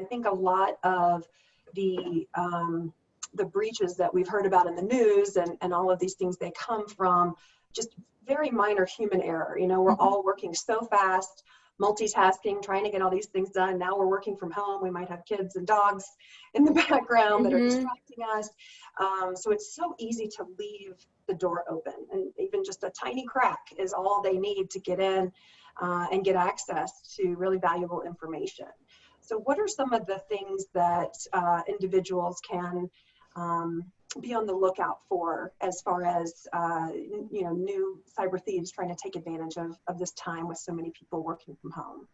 I think a lot of the breaches that we've heard about in the news and all of these things, they come from just very minor human error. You know, we're all working so fast, multitasking, trying to get all these things done. Now we're working from home. We might have kids and dogs in the background that are distracting us. So it's so easy to leave the door open, and even just a tiny crack is all they need to get in and get access to really valuable information. So what are some of the things that individuals can be on the lookout for as far as new cyber thieves trying to take advantage of this time with so many people working from home?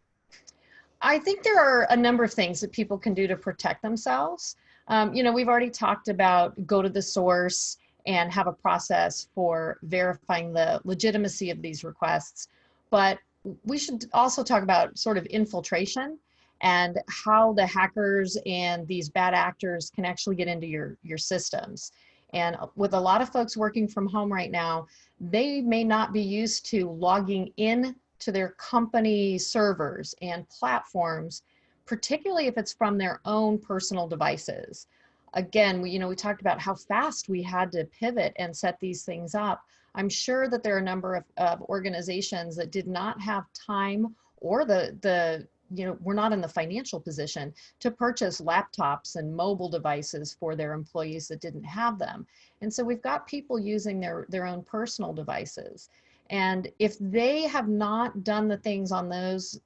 I think there are a number of things that people can do to protect themselves. We've already talked about go to the source and have a process for verifying the legitimacy of these requests. But we should also talk about sort of infiltration and how the hackers and these bad actors can actually get into your systems. And with a lot of folks working from home right now, they may not be used to logging in to their company servers and platforms, particularly if it's from their own personal devices. Again, we talked about how fast we had to pivot and set these things up. I'm sure that there are a number of organizations that did not have time or we're not in the financial position to purchase laptops and mobile devices for their employees that didn't have them. And so we've got people using their own personal devices. And if they have not done the things on those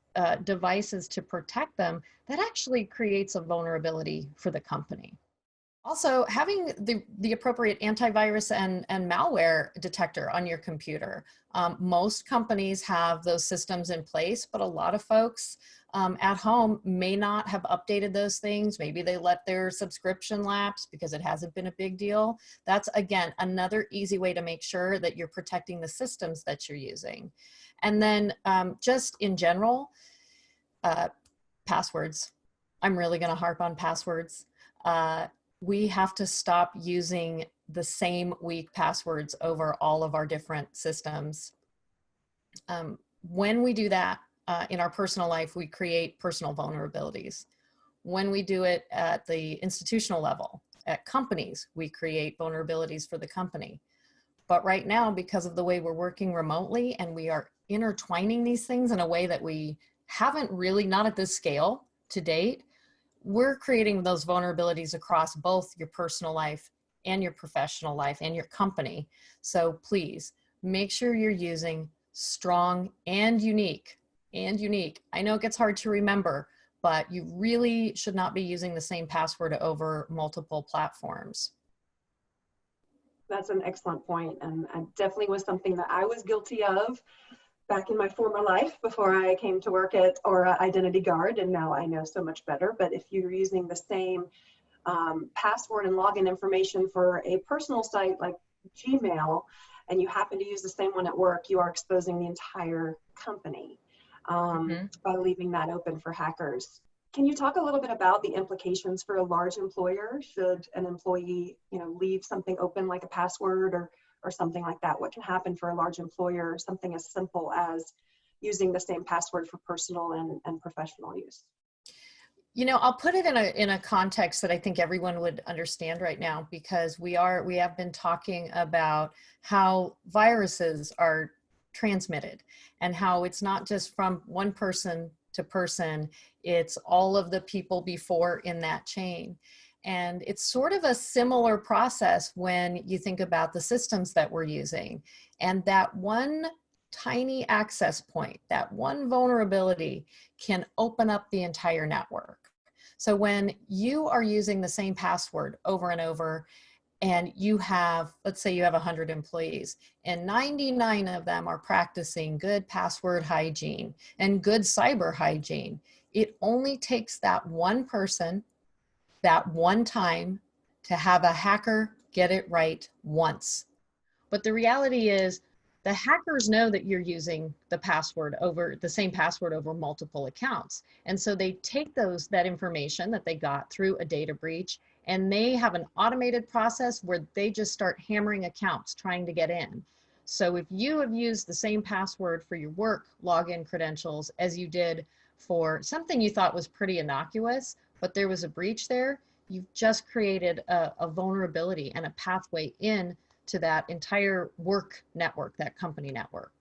devices to protect them, that actually creates a vulnerability for the company. Also, having the appropriate antivirus and malware detector on your computer. Most companies have those systems in place, but a lot of folks at home may not have updated those things. Maybe they let their subscription lapse because it hasn't been a big deal. That's, again, another easy way to make sure that you're protecting the systems that you're using. And then just in general, passwords. I'm really going to harp on passwords. We have to stop using the same weak passwords over all of our different systems. When we do that in our personal life, we create personal vulnerabilities. When we do it at the institutional level, at companies, we create vulnerabilities for the company. But right now, because of the way we're working remotely and we are intertwining these things in a way that we haven't really, not at this scale to date, we're creating those vulnerabilities across both your personal life and your professional life and your company. So please make sure you're using strong and unique. I know it gets hard to remember, but you really should not be using the same password over multiple platforms. That's an excellent point, and it definitely was something that I was guilty of back in my former life before I came to work at Aura Identity Guard, and now I know so much better. But if you're using the same password and login information for a personal site like Gmail, and you happen to use the same one at work, you are exposing the entire company by leaving that open for hackers. Can you talk a little bit about the implications for a large employer? Should an employee, leave something open like a password or something like that? What can happen for a large employer, something as simple as using the same password for personal and professional use? I'll put it in a context that I think everyone would understand right now, because we have been talking about how viruses are transmitted and how it's not just from one person to person, it's all of the people before in that chain. And it's sort of a similar process when you think about the systems that we're using. And that one tiny access point, that one vulnerability can open up the entire network. So when you are using the same password over and over, and you have, let's say you have 100 employees, and 99 of them are practicing good password hygiene and good cyber hygiene, it only takes that one person, that one time, to have a hacker get it right once. But the reality is, the hackers know that you're using the same password over multiple accounts. And so they take that information that they got through a data breach, and they have an automated process where they just start hammering accounts trying to get in. So if you have used the same password for your work login credentials as you did for something you thought was pretty innocuous, but there was a breach there, you've just created a vulnerability and a pathway in to that entire work network, that company network.